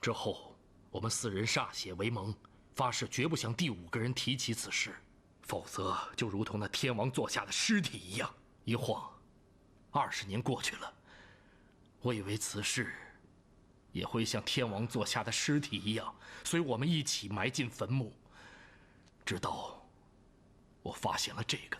之后，我们4人歃血为盟，发誓绝不向第5个人提起此事，否则就如同那天王座下的尸体一样。一晃，20年过去了，我以为此事也会像天王座下的尸体一样，随我们一起埋进坟墓。直到我发现了这个。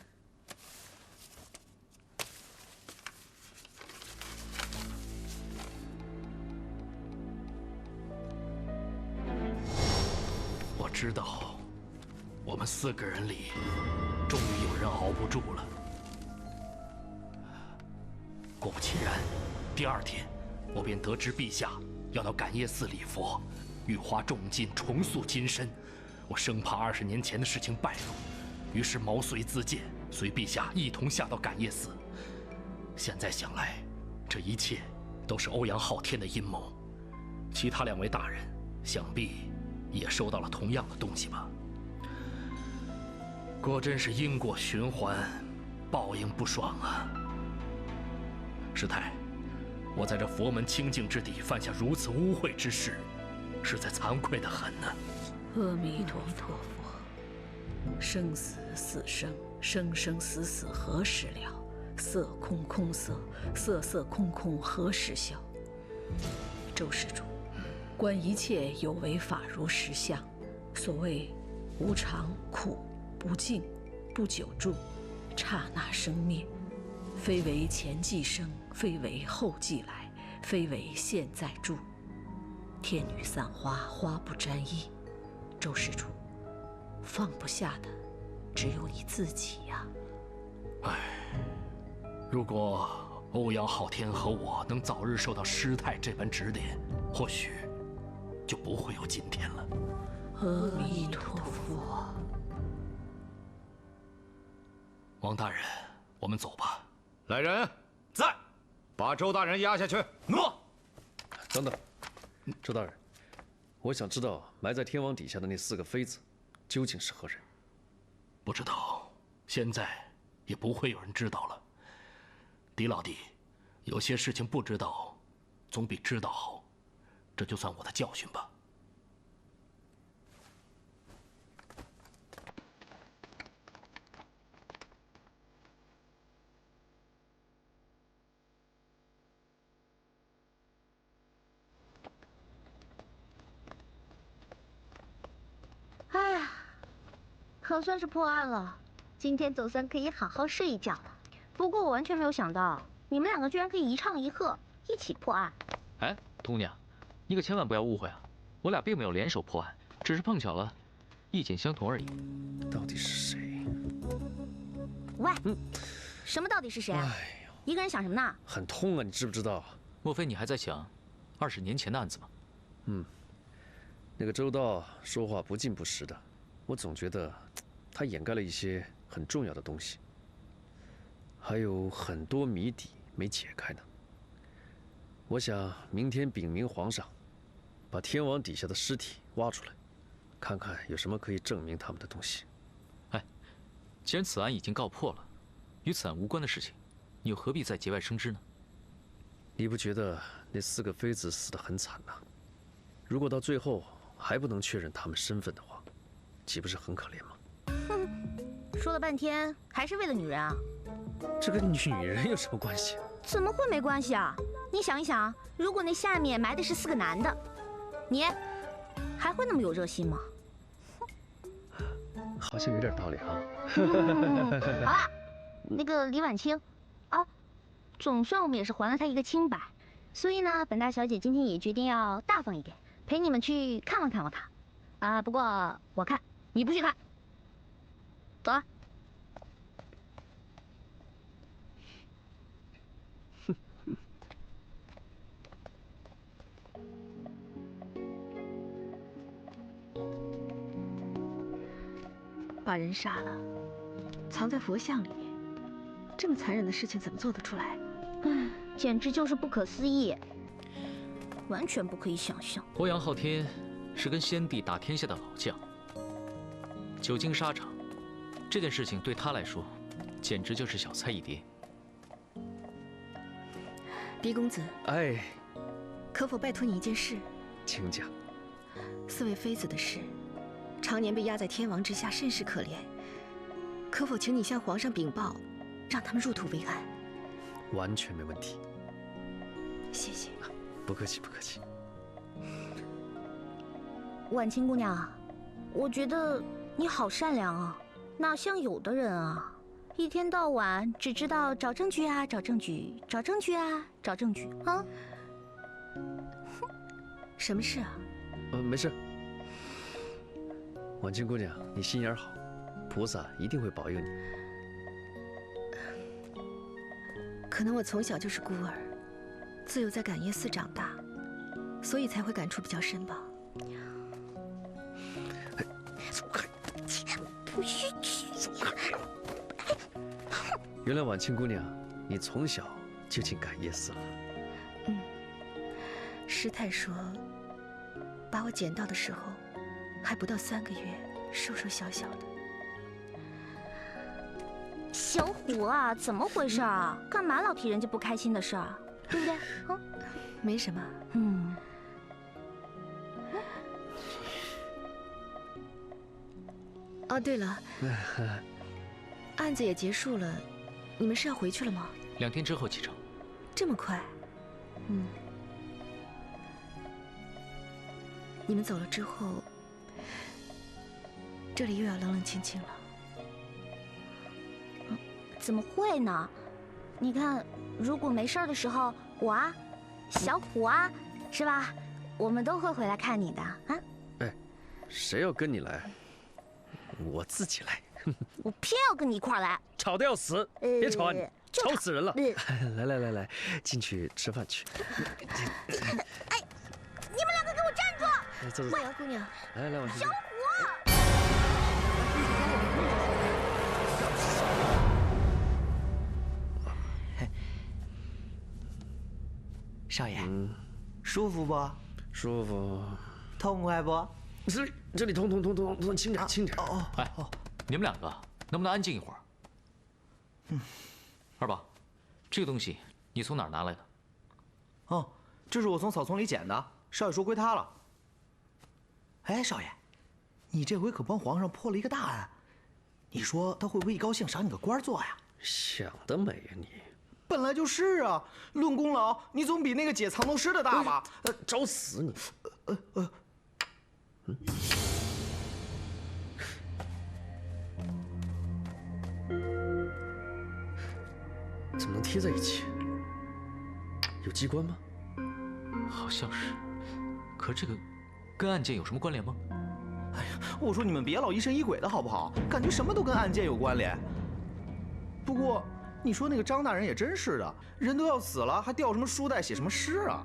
我知道，我们4个人里，终于有人熬不住了。果不其然，第2天，我便得知陛下要到感业寺礼佛，玉花重金重塑金身。我生怕20年前的事情败露，于是毛遂自荐，随陛下一同下到感业寺。现在想来，这一切都是欧阳昊天的阴谋。其他2位大人想必也收到了同样的东西吧？果真是因果循环，报应不爽啊！师太，我在这佛门清净之地犯下如此污秽之事，实在惭愧得很呢。阿弥陀佛，生死死生，生生死死何时了？色空空色，色色空空何时消？周施主，观一切有为法如实相。所谓无常、苦、不净、不久住，刹那生灭，非为前既生，非为后既来，非为现在住。天女散花，花不沾衣。周施主，放不下的只有你自己呀。唉，如果欧阳昊天和我能早日受到师太这般指点，或许就不会有今天了。阿弥陀佛。王大人，我们走吧。来人，在，把周大人押下去。诺。等等，周大人，我想知道埋在天王底下的那4个妃子，究竟是何人？不知道，现在也不会有人知道了。狄老弟，有些事情不知道，总比知道好。这就算我的教训吧。哎呀，可算是破案了，今天总算可以好好睡一觉了。不过我完全没有想到，你们2个居然可以一唱一和，一起破案。哎，姑娘，你可千万不要误会啊，我俩并没有联手破案，只是碰巧了，意见相同而已。到底是谁？喂，什么到底是谁啊？哎呦，一个人想什么呢？很痛啊，你知不知道？莫非你还在想20年前的案子吗？那个周道说话不尽不实的，我总觉得他掩盖了一些很重要的东西，还有很多谜底没解开呢。我想明天禀明皇上，把天王底下的尸体挖出来，看看有什么可以证明他们的东西。哎，既然此案已经告破了，与此案无关的事情，你又何必再节外生枝呢？你不觉得那4个妃子死得很惨呐？如果到最后还不能确认他们身份的话，岂不是很可怜吗？哼，说了半天还是为了女人啊？这跟女人有什么关系？怎么会没关系啊？你想一想，如果那下面埋的是4个男的，你还会那么有热心吗？好像有点道理啊。好了，那个李婉清，啊，总算我们也是还了他一个清白，所以呢，本大小姐今天也决定要大方一点，陪你们去看望看望他。啊，不过我看你不去看，走啊。把人杀了，藏在佛像里，这么残忍的事情怎么做得出来？简直就是不可思议，完全不可以想象。欧阳昊天是跟先帝打天下的老将，久经沙场，这件事情对他来说，简直就是小菜一碟。狄公子，哎，可否拜托你一件事？请讲。四位妃子的事，常年被压在天王之下，甚是可怜。可否请你向皇上禀报，让他们入土为安？完全没问题。谢谢。不客气，不客气。婉清姑娘，我觉得你好善良啊，哪像有的人啊，一天到晚只知道找证据啊，找证据，找证据啊，找证据啊。什么事啊？没事。婉清姑娘，你心眼好，菩萨一定会保佑你。可能我从小就是孤儿，自幼在感业寺长大，所以才会感触比较深吧。不许去！原来婉清姑娘，你从小就进感业寺了。师太说，把我捡到的时候，还不到3个月，瘦瘦小小的。小虎啊，怎么回事啊？干嘛老提人家不开心的事儿，对不对？啊，没什么。哦，对了，案子也结束了，你们是要回去了吗？2天之后启程。这么快？你们走了之后，这里又要冷冷清清了。怎么会呢？你看，如果没事的时候，我啊，小虎啊，是吧？我们都会回来看你的啊。哎，谁要跟你来？我自己来。我偏要跟你一块儿来。吵得要死！别吵啊你，吵死人了！来，进去吃饭去。哎，你们2个给我站住！走。婉姑娘，来，婉清。小虎。少爷，舒服不？舒服。痛快不？这里痛，轻点，轻点。哎，你们2个能不能安静一会儿？二宝，这个东西你从哪儿拿来的？哦，这是我从草丛里捡的，少爷说归他了。哎，少爷，你这回可帮皇上破了一个大案，你说他会不会一高兴赏你个官做呀？想得美呀你！本来就是啊，论功劳，你总比那个解藏头诗的大吧？找死你！怎么能贴在一起？有机关吗？好像是，可这个跟案件有什么关联吗？哎呀，我说你们别老疑神疑鬼的好不好？感觉什么都跟案件有关联。不过你说那个张大人也真是的，人都要死了，还吊什么书袋写什么诗啊？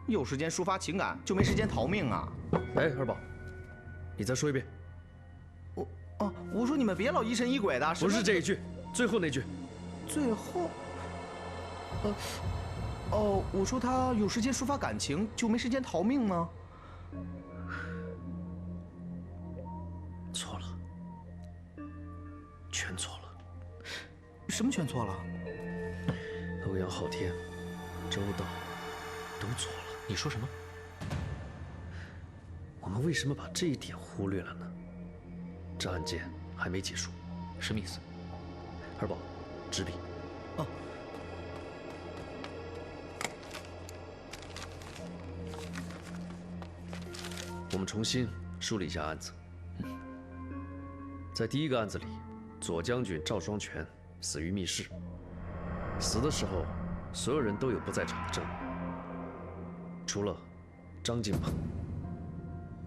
有时间抒发情感，就没时间逃命啊！哎，二宝，你再说一遍。我说你们别老疑神疑鬼的。不是这一句，最后那句。最后，我说他有时间抒发感情，就没时间逃命吗？错了，全错了。什么全错了？欧阳昊天、周到都错了。你说什么？我们为什么把这一点忽略了呢？这案件还没结束。什么意思？二宝，执笔。我们重新梳理一下案子。在第一个案子里，左将军赵双全死于密室。死的时候，所有人都有不在场的证人，除了张进鹏。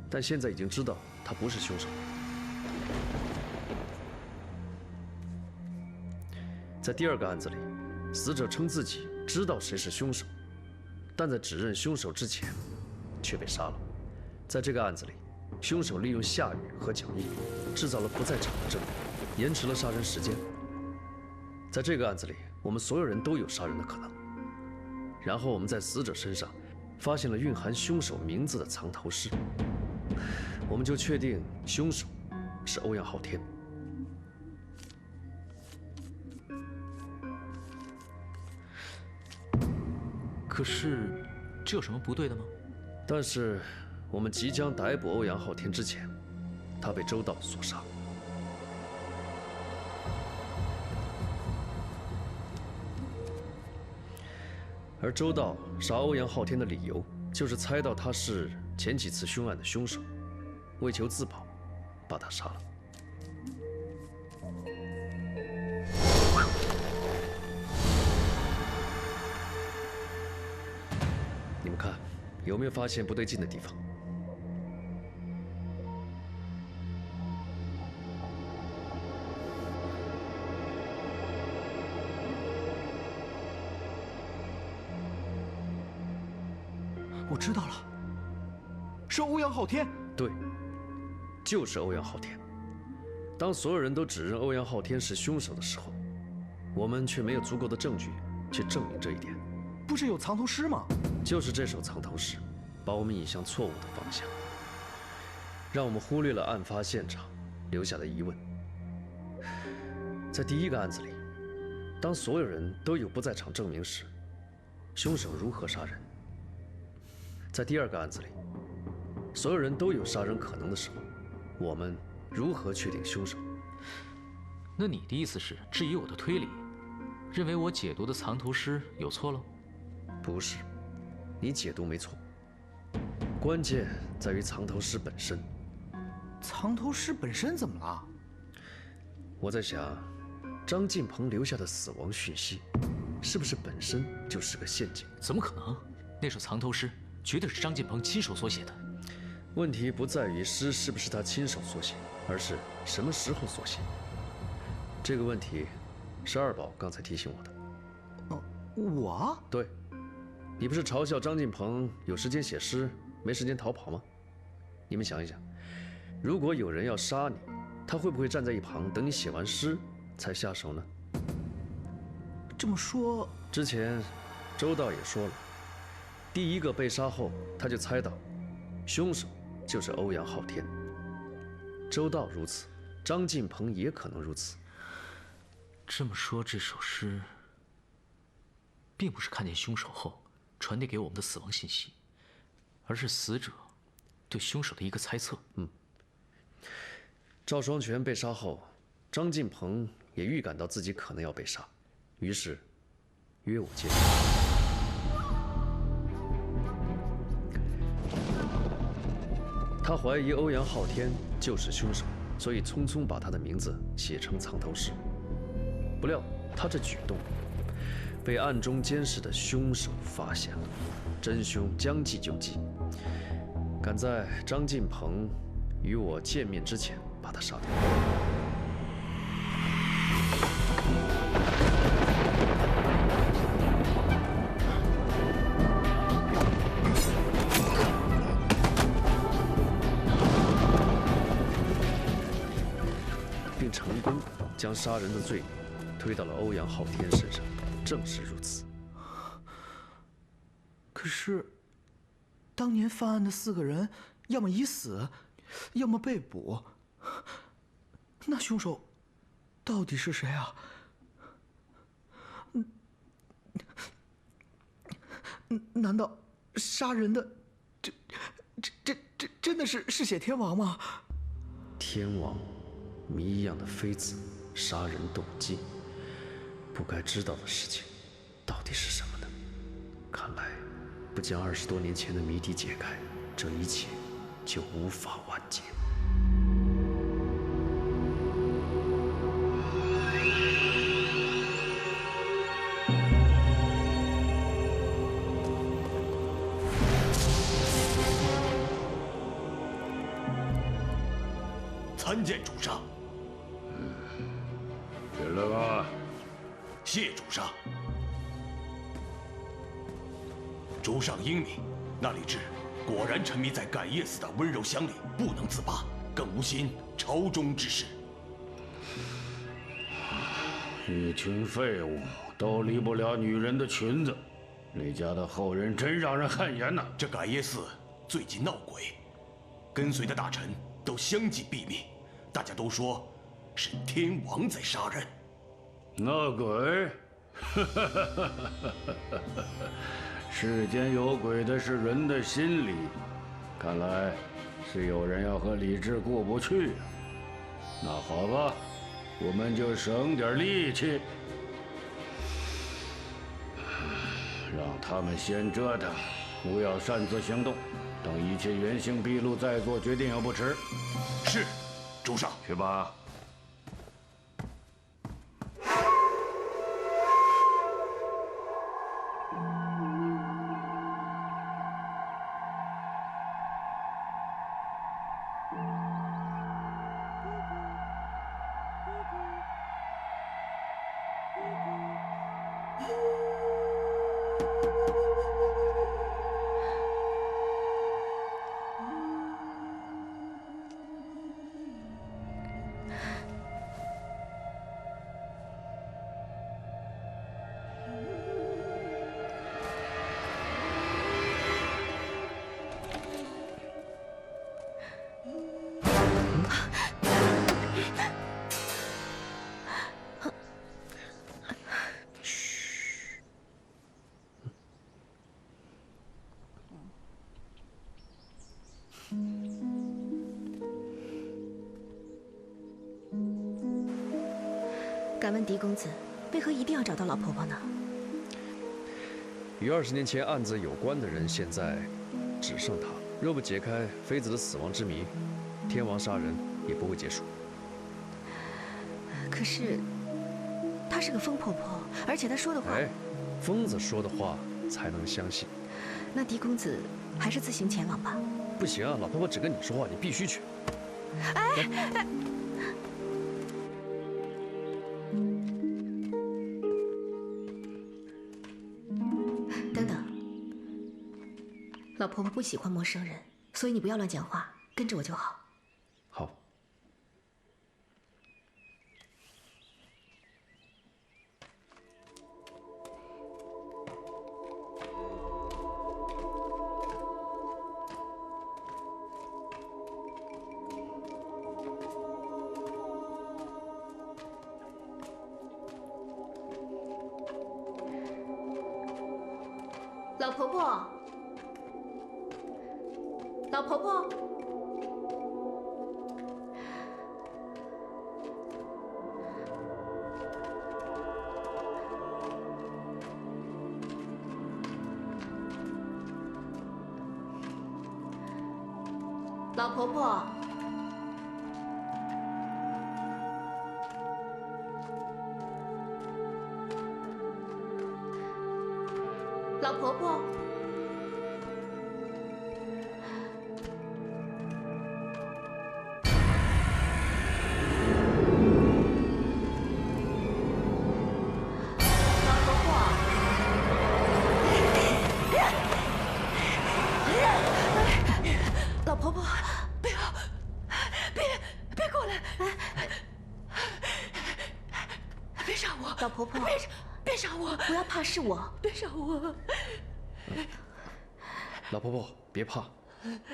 但现在已经知道他不是凶手。在第二个案子里，死者称自己知道谁是凶手，但在指认凶手之前，却被杀了。在这个案子里，凶手利用下雨和脚印，制造了不在场的证人，延迟了杀人时间。在这个案子里，我们所有人都有杀人的可能。然后我们在死者身上发现了蕴含凶手名字的藏头诗，我们就确定凶手是欧阳昊天。可是，这有什么不对的吗？但是，我们即将逮捕欧阳昊天之前，他被周道所杀。而周道杀欧阳昊天的理由，就是猜到他是前几次凶案的凶手，为求自保，把他杀了。你们看，有没有发现不对劲的地方？我知道了，是欧阳昊天。对，就是欧阳昊天。当所有人都指认欧阳昊天是凶手的时候，我们却没有足够的证据去证明这一点。不是有藏头诗吗？就是这首藏头诗，把我们引向错误的方向，让我们忽略了案发现场留下的疑问。在第一个案子里，当所有人都有不在场证明时，凶手如何杀人？在第二个案子里，所有人都有杀人可能的时候，我们如何确定凶手？那你的意思是质疑我的推理，认为我解读的藏头诗有错喽？不是，你解读没错，关键在于藏头诗本身。藏头诗本身怎么了？我在想，张晋鹏留下的死亡讯息，是不是本身就是个陷阱？怎么可能？那首藏头诗绝对是张晋鹏亲手所写的。问题不在于诗是不是他亲手所写，而是什么时候所写。这个问题，是二宝刚才提醒我的。哦，我？对，你不是嘲笑张晋鹏有时间写诗，没时间逃跑吗？你们想一想，如果有人要杀你，他会不会站在一旁等你写完诗才下手呢？这么说，之前周道也说了，第一个被杀后，他就猜到凶手就是欧阳昊天。周道如此，张晋鹏也可能如此。这么说，这首诗并不是看见凶手后传递给我们的死亡信息，而是死者对凶手的一个猜测。赵双全被杀后，张晋鹏也预感到自己可能要被杀，于是约我见面。他怀疑欧阳昊天就是凶手，所以匆匆把他的名字写成藏头诗。不料他这举动被暗中监视的凶手发现了，真凶将计就计，赶在张晋鹏与我见面之前把他杀掉。并成功将杀人的罪名推到了欧阳昊天身上，正是如此。可是，当年犯案的4个人，要么已死，要么被捕。那凶手到底是谁啊？难道杀人的这真的是嗜血天王吗？天王，谜一样的妃子，杀人动机，不该知道的事情，到底是什么呢？看来，不将20多年前的谜底解开，这一切就无法完结。参见主上。进来吧。谢主上。主上英明，那李治果然沉迷在感业寺的温柔乡里，不能自拔，更无心朝中之事。一群废物都离不了女人的裙子，李家的后人真让人汗颜呐！这感业寺最近闹鬼，跟随的大臣都相继毙命，大家都说是天王在杀人。闹鬼？世间有鬼的是人的心理，看来是有人要和李治过不去啊。那好吧，我们就省点力气，让他们先折腾，不要擅自行动，等一切原形毕露再做决定也不迟。是，主上。去吧。敢问狄公子，为何一定要找到老婆婆呢？与20年前案子有关的人，现在只剩她。若不解开妃子的死亡之谜，天王杀人也不会结束。可是，她是个疯婆婆，而且她说的话……哎，疯子说的话才能相信。那狄公子还是自行前往吧。不行啊，老婆婆只跟你说话，你必须去。哎，等等，老婆婆不喜欢陌生人，所以你不要乱讲话，跟着我就好。好。老婆婆，老婆婆，老婆婆，老婆婆。老婆婆，不要，别过来！别杀我！老婆婆，别杀我！不要怕，是我。别杀我！老婆婆，别怕，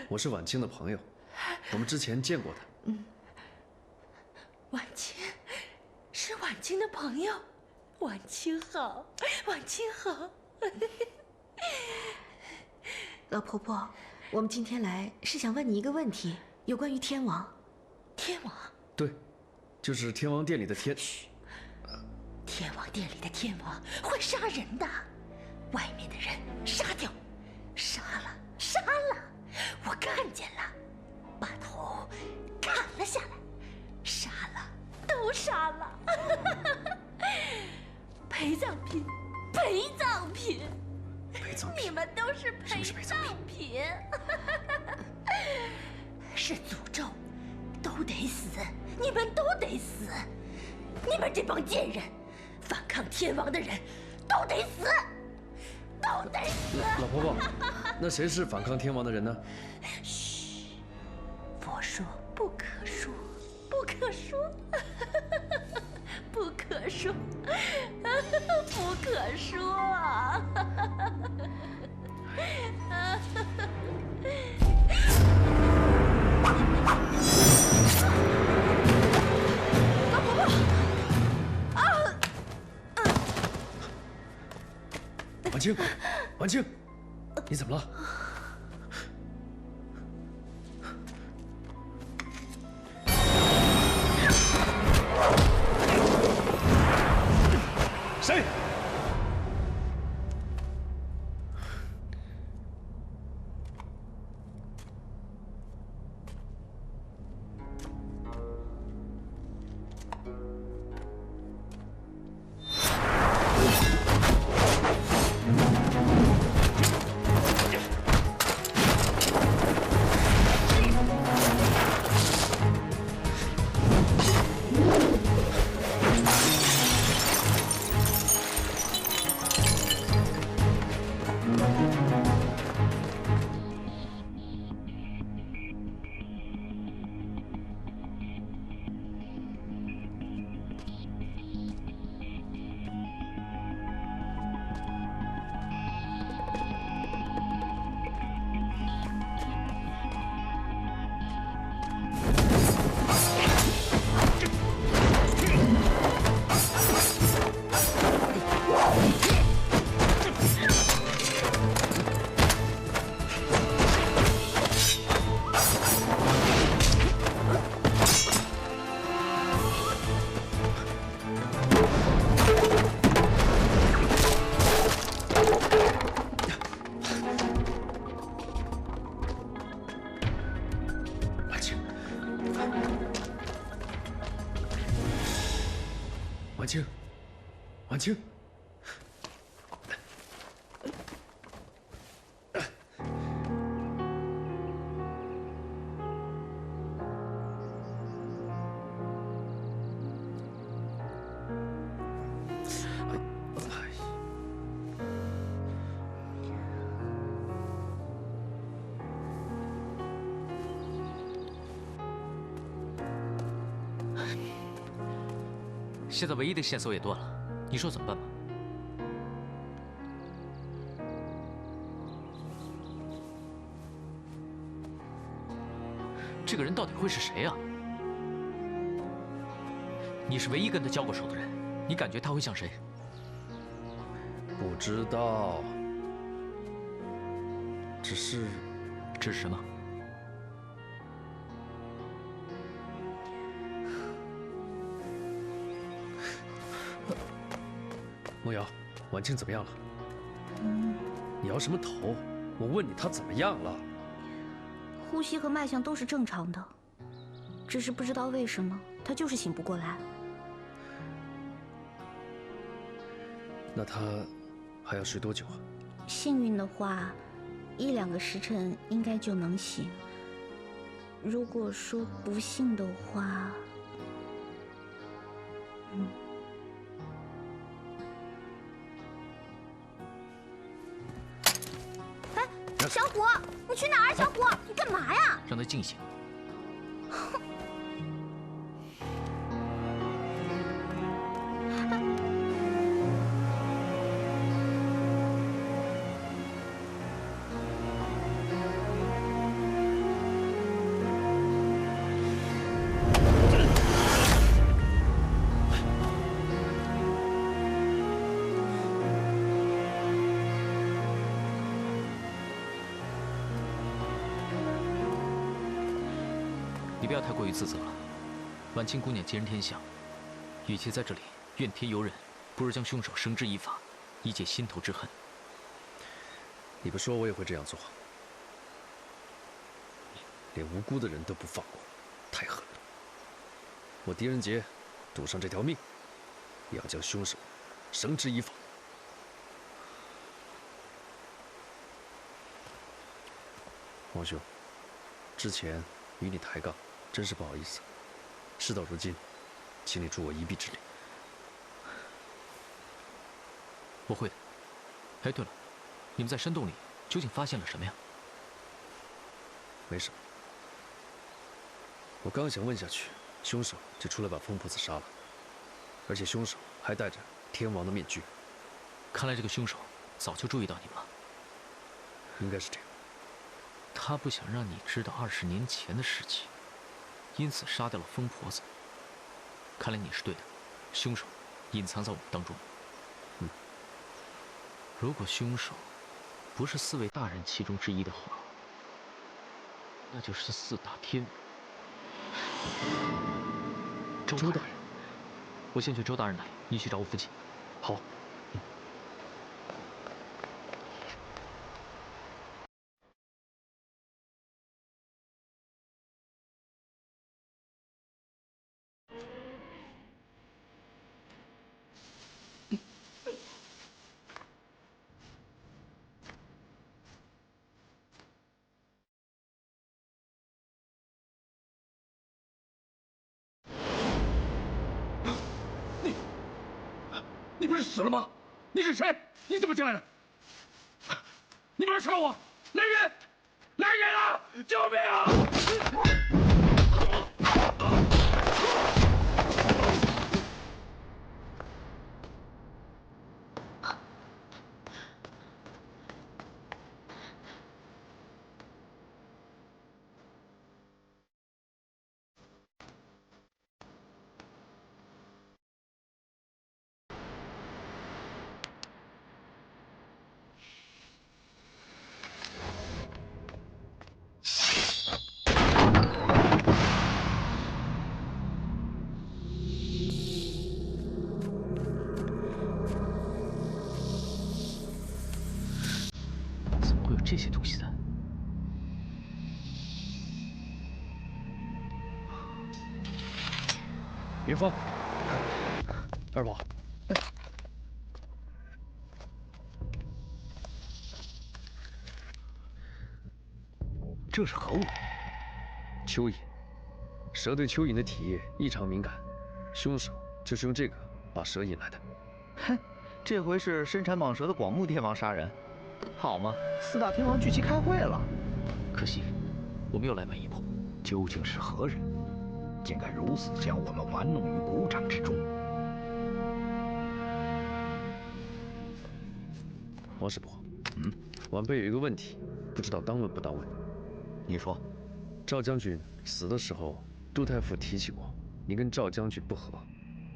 我是婉清的朋友，我们之前见过的。婉清，是婉清的朋友。婉清好，婉清好。老婆婆，我们今天来是想问你一个问题，有关于天王。天王？对，就是天王殿里的天。天王殿里的天王会杀人的，外面的人杀掉，杀了，我看见了，把头砍了下来，杀了，都杀了。陪葬品，你们都是陪葬品，是诅咒，都得死，你们都得死，你们这帮贱人，反抗天王的人都得死，都得死。老婆婆，那谁是反抗天王的人呢？嘘，佛说不可说，不可说，不可说，不可说。老婆婆，婉清，婉清，你怎么了？谁？婉清，婉清，现在唯一的线索也断了，你说怎么办吧？这个人到底会是谁啊？你是唯一跟他交过手的人，你感觉他会像谁？不知道，只是什么？梦瑶，婉清怎么样了？你摇什么头？我问你她怎么样了？呼吸和脉象都是正常的，只是不知道为什么她就是醒不过来。那她还要睡多久啊？幸运的话，1、2个时辰应该就能醒。如果说不幸的话，小虎，你去哪儿？小虎，你干嘛呀？让他静醒。你不要太过于自责了。婉清姑娘吉人天相，与其在这里怨天尤人，不如将凶手绳之以法，以解心头之恨。你不说我也会这样做。连无辜的人都不放过，太狠了。我狄仁杰赌上这条命，也要将凶手绳之以法。王兄，之前与你抬杠，真是不好意思。事到如今，请你助我一臂之力。我会的。哎，对了，你们在山洞里究竟发现了什么呀？没什么。我刚想问下去，凶手就出来把疯婆子杀了，而且凶手还戴着天王的面具。看来这个凶手早就注意到你们了。应该是这样。他不想让你知道20年前的事情，因此杀掉了疯婆子。看来你是对的，凶手隐藏在我们当中。如果凶手不是4位大人其中之一的话，那就是4大天王。周大人，我先去周大人那里，你去找我父亲。好。你不是死了吗？你是谁？你怎么进来的？你不要杀我！来人！来人啊！救命啊！怎么会有这些东西在？云峰，二宝，这是何物？蚯蚓。蛇对蚯蚓的体液异常敏感，凶手就是用这个把蛇引来的。哼，这回是身缠蟒蛇的广目天王杀人，好嘛，4大天王聚齐开会了。可惜，我们又来晚一步。究竟是何人，竟敢如此将我们玩弄于股掌之中？王师伯，晚辈有一个问题，不知道当问不当问。你说，赵将军死的时候，杜太傅提起过，你跟赵将军不和，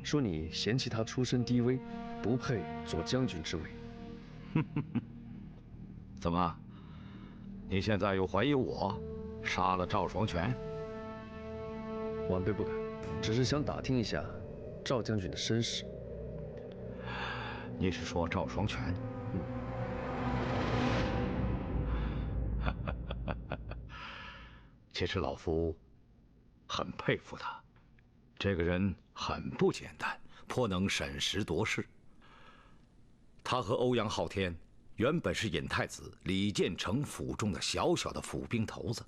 说你嫌弃他出身低微，不配做将军之位。怎么？你现在又怀疑我杀了赵双全？晚辈不敢，只是想打听一下赵将军的身世。你是说赵双全？其实老夫很佩服他，这个人很不简单，颇能审时度势。他和欧阳昊天原本是尹太子李建成府中的小小的府兵头子，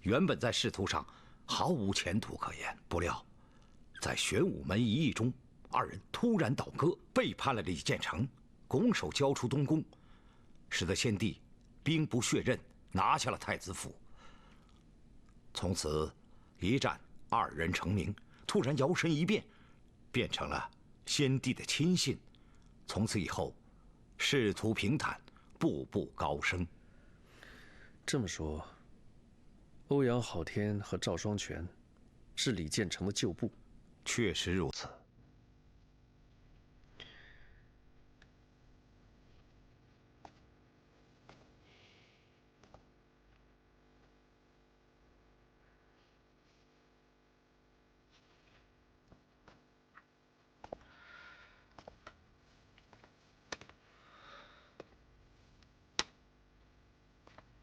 原本在仕途上毫无前途可言。不料，在玄武门一役中，二人突然倒戈，背叛了李建成，拱手交出东宫，使得先帝兵不血刃拿下了太子府。从此一战，二人成名，突然摇身一变，变成了先帝的亲信。从此以后，仕途平坦，步步高升。这么说，欧阳昊天和赵双全是李建成的旧部？确实如此。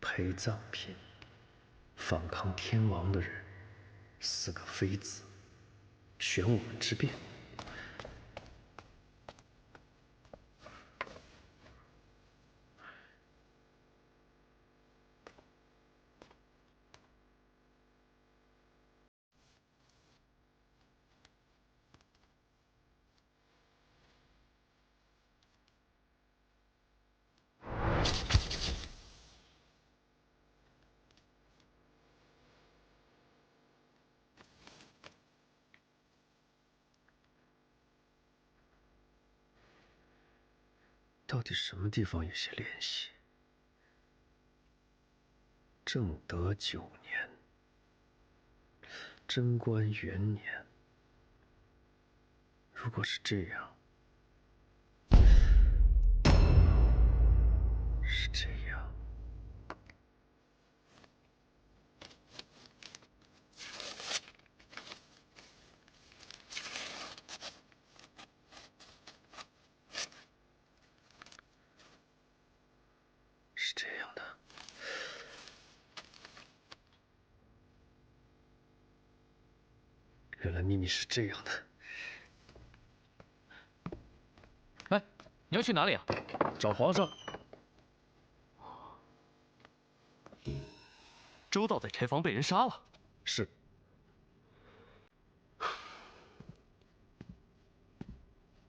陪葬品，反抗天王的人，4个妃子，玄武门之变。到底什么地方有些联系？正德9年，贞观元年。如果是这样，是这样。原来秘密是这样的。哎，你要去哪里啊？找皇上。周道在柴房被人杀了。是。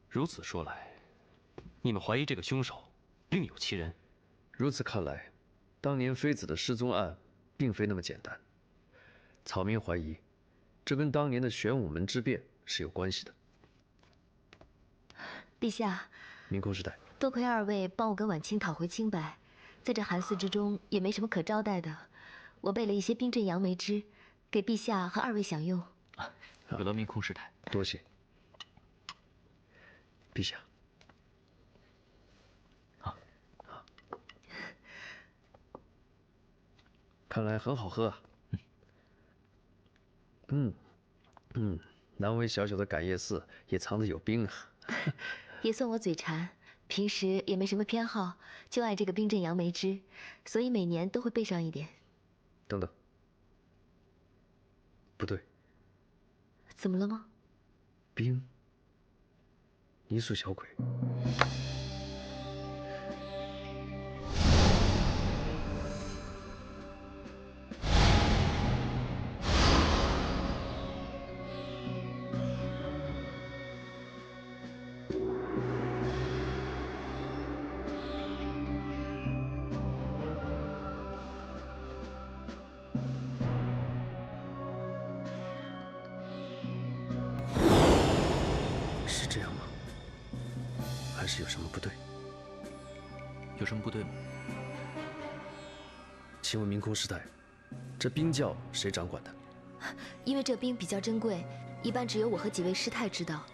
如此说来，你们怀疑这个凶手另有其人。如此看来，当年妃子的失踪案并非那么简单。草民怀疑，这跟当年的玄武门之变是有关系的。陛下，明空时代，多亏二位帮我跟婉清讨回清白，在这寒寺之中也没什么可招待的，我备了一些冰镇杨梅汁，给陛下和二位享用。有劳明空师太，多谢。陛下。看来很好喝啊。难为小小的感业寺也藏得有冰啊。也算我嘴馋，平时也没什么偏好，就爱这个冰镇杨梅汁，所以每年都会备上一点。等等，不对。怎么了吗？冰。泥塑小鬼。是这样吗？还是有什么不对？有什么不对吗？请问明空师太，这冰窖谁掌管的？因为这冰比较珍贵，一般只有我和几位师太知道。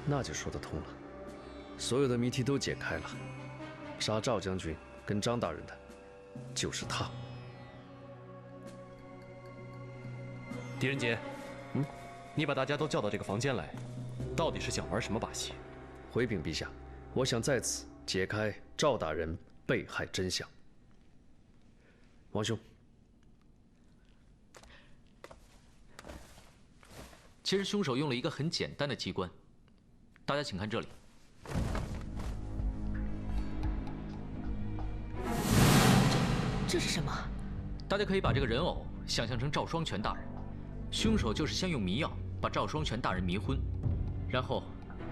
那就说得通了，所有的谜题都解开了。杀赵将军跟张大人的，就是他。狄仁杰，你把大家都叫到这个房间来，到底是想玩什么把戏？回禀陛下，我想在此解开赵大人被害真相。王兄，其实凶手用了一个很简单的机关，大家请看这里。这是什么？大家可以把这个人偶想象成赵双全大人，凶手就是先用迷药把赵双全大人迷昏，然后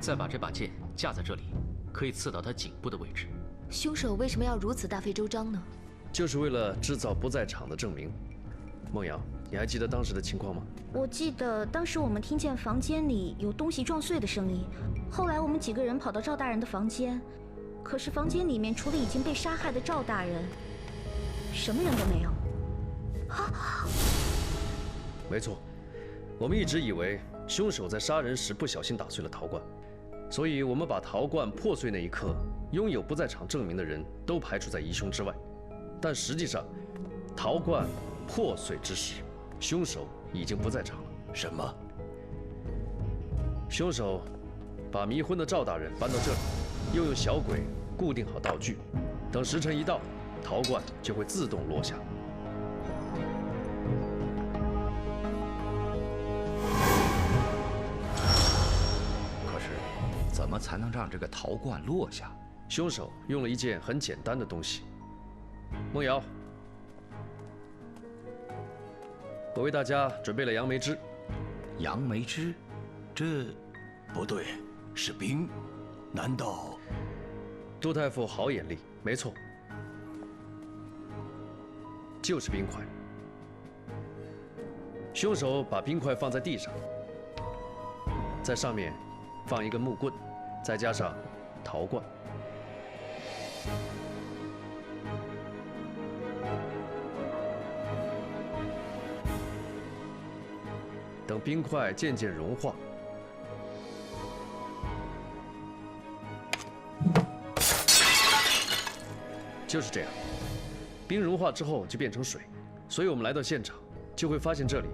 再把这把剑架在这里，可以刺到他颈部的位置。凶手为什么要如此大费周章呢？就是为了制造不在场的证明。孟瑶，你还记得当时的情况吗？我记得当时我们听见房间里有东西撞碎的声音，后来我们几个人跑到赵大人的房间，可是房间里面除了已经被杀害的赵大人，什么人都没有。没错，我们一直以为凶手在杀人时不小心打碎了陶罐，所以我们把陶罐破碎那一刻，拥有不在场证明的人都排除在疑凶之外。但实际上，陶罐破碎之时，凶手已经不在场了。什么？凶手把迷昏的赵大人搬到这里，又用小鬼固定好道具，等时辰一到，陶罐就会自动落下。可是，怎么才能让这个陶罐落下？凶手用了一件很简单的东西。孟瑶，我为大家准备了杨梅汁。杨梅汁，这不对，是冰，难道？杜太傅好眼力，没错，就是冰块。凶手把冰块放在地上，在上面放一根木棍，再加上陶罐。等冰块渐渐融化，就是这样。冰融化之后就变成水，所以我们来到现场就会发现这里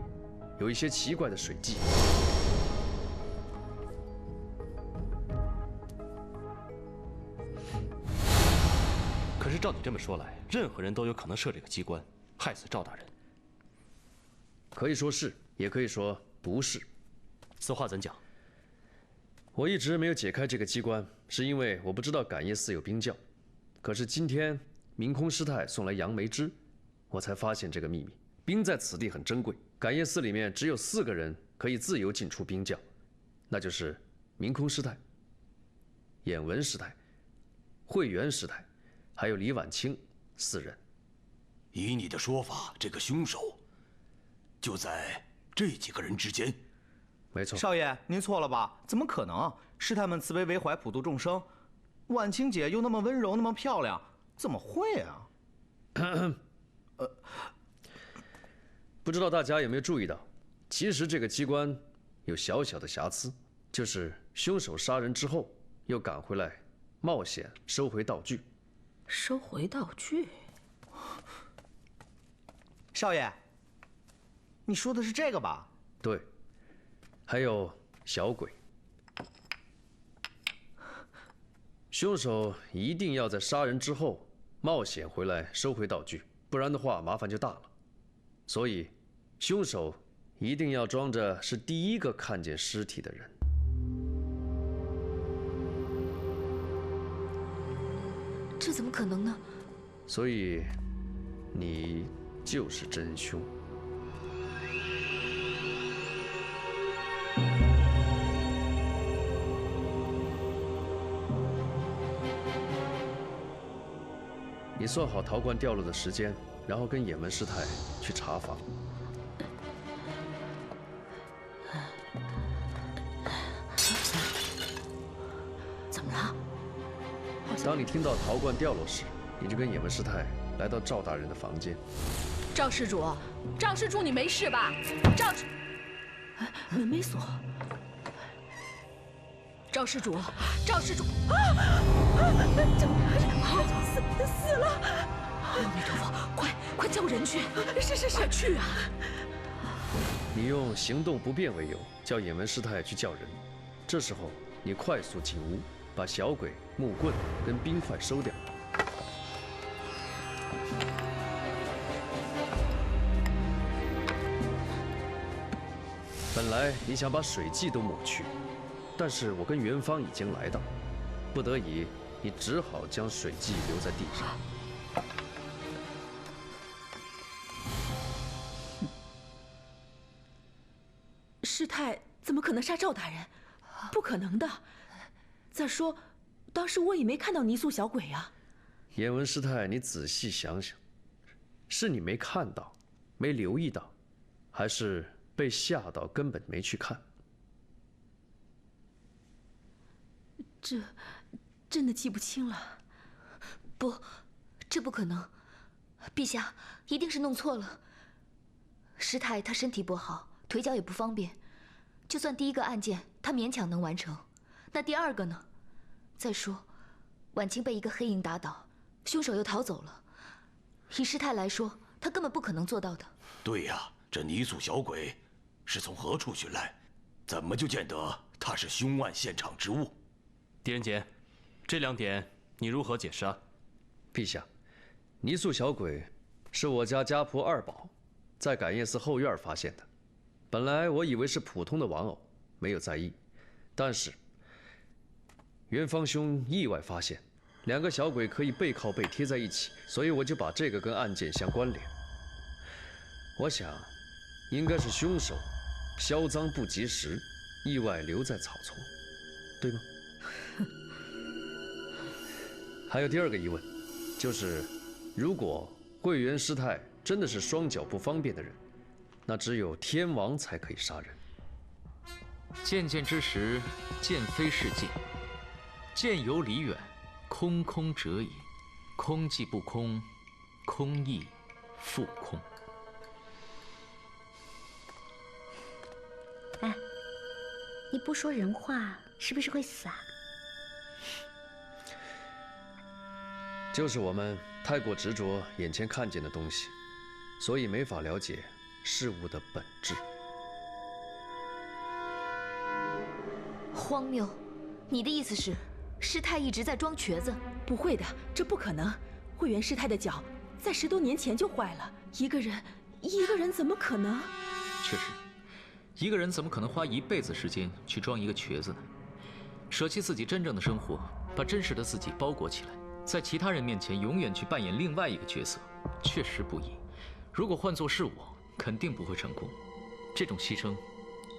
有一些奇怪的水迹。可是照你这么说来，任何人都有可能设这个机关，害死赵大人。可以说是，也可以说不是。此话怎讲？我一直没有解开这个机关，是因为我不知道感业寺有冰窖。可是今天明空师太送来杨梅枝，我才发现这个秘密。冰在此地很珍贵，感业寺里面只有4个人可以自由进出冰窖，那就是明空师太、眼纹师太、慧元师太，还有李婉清4人。以你的说法，这个凶手就在这几个人之间。没错，少爷，您错了吧？怎么可能？师太们慈悲为怀，普度众生。婉清姐又那么温柔，那么漂亮，怎么会啊？不知道大家有没有注意到，其实这个机关有小小的瑕疵，就是凶手杀人之后又赶回来，冒险收回道具。收回道具？少爷，你说的是这个吧？对，还有小鬼。凶手一定要在杀人之后冒险回来收回道具，不然的话麻烦就大了。所以，凶手一定要装着是第一个看见尸体的人。这怎么可能呢？所以，你就是真凶。你算好陶罐掉落的时间，然后跟眼纹师太去查房。怎么了？当你听到陶罐掉落时，你就跟眼纹师太来到赵大人的房间。赵施主，赵施主，你没事吧？赵施，门没锁。赵施主，赵施主，死了！阿弥陀佛，快叫人去！是，快去啊！你用行动不便为由叫眼纹师太去叫人，这时候你快速进屋，把小鬼、木棍跟冰块收掉。本来你想把水迹都抹去，但是我跟元芳已经来到，不得已，你只好将水迹留在地上。师太怎么可能杀赵大人？不可能的。再说，当时我也没看到泥塑小鬼啊。眼纹师太，你仔细想想，是你没看到，没留意到，还是被吓到根本没去看？这真的记不清了。不，这不可能。陛下一定是弄错了。师太她身体不好，腿脚也不方便，就算第一个案件她勉强能完成，那第二个呢？再说，婉清被一个黑影打倒，凶手又逃走了。以师太来说，她根本不可能做到的。对呀，这泥塑小鬼是从何处寻来？怎么就见得他是凶案现场之物？狄仁杰，这2点你如何解释啊？陛下，泥塑小鬼是我家家仆2宝在感业寺后院发现的。本来我以为是普通的玩偶，没有在意。但是元芳兄意外发现2个小鬼可以背靠背贴在一起，所以我就把这个跟案件相关联。我想，应该是凶手销赃不及时，意外留在草丛，对吗？还有第2个疑问，就是如果慧元师太真的是双脚不方便的人，那只有天王才可以杀人。渐渐之时，渐非是渐；渐由离远，空空者矣。空即不空，空亦复空。哎，你不说人话，是不是会死啊？就是我们太过执着眼前看见的东西，所以没法了解事物的本质。荒谬！你的意思是，师太一直在装瘸子？不会的，这不可能。慧元师太的脚在10多年前就坏了，一个人怎么可能？确实，一个人怎么可能花一辈子时间去装一个瘸子呢？舍弃自己真正的生活，把真实的自己包裹起来，在其他人面前永远去扮演另外一个角色，确实不易。如果换作是我，肯定不会成功。这种牺牲，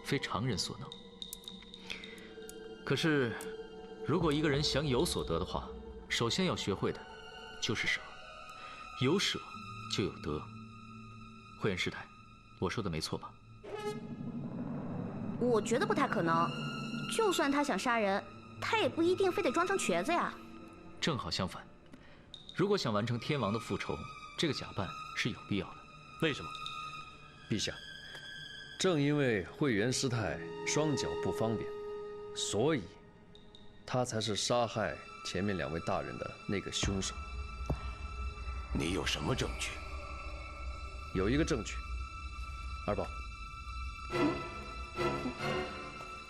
非常人所能。可是，如果一个人想有所得的话，首先要学会的，就是舍。有舍，就有得。慧眼师太，我说的没错吧？我觉得不太可能。就算他想杀人，他也不一定非得装成瘸子呀。正好相反，如果想完成天王的复仇，这个假扮是有必要的。为什么？陛下，正因为慧元师太双脚不方便，所以他才是杀害前面2位大人的那个凶手。你有什么证据？有一个证据，二宝，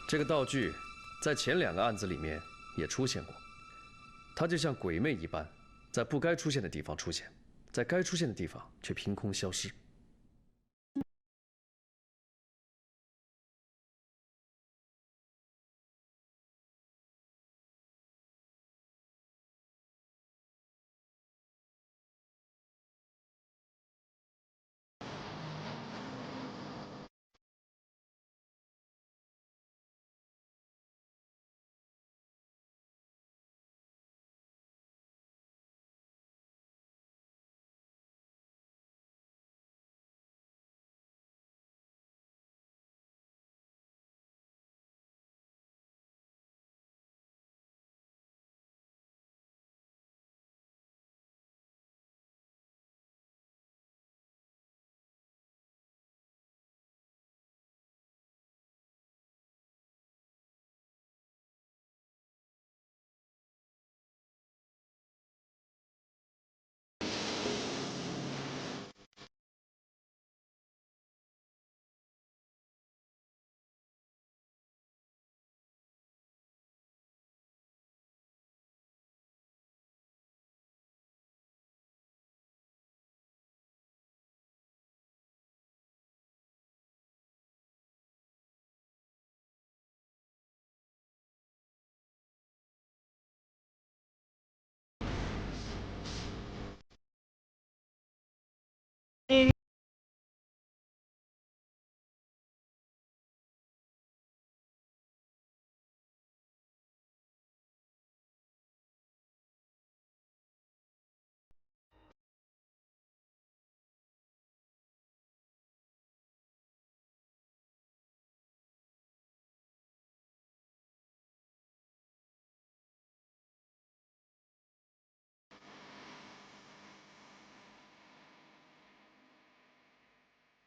这个道具在前2个案子里面也出现过，它就像鬼魅一般，在不该出现的地方出现，在该出现的地方却凭空消失。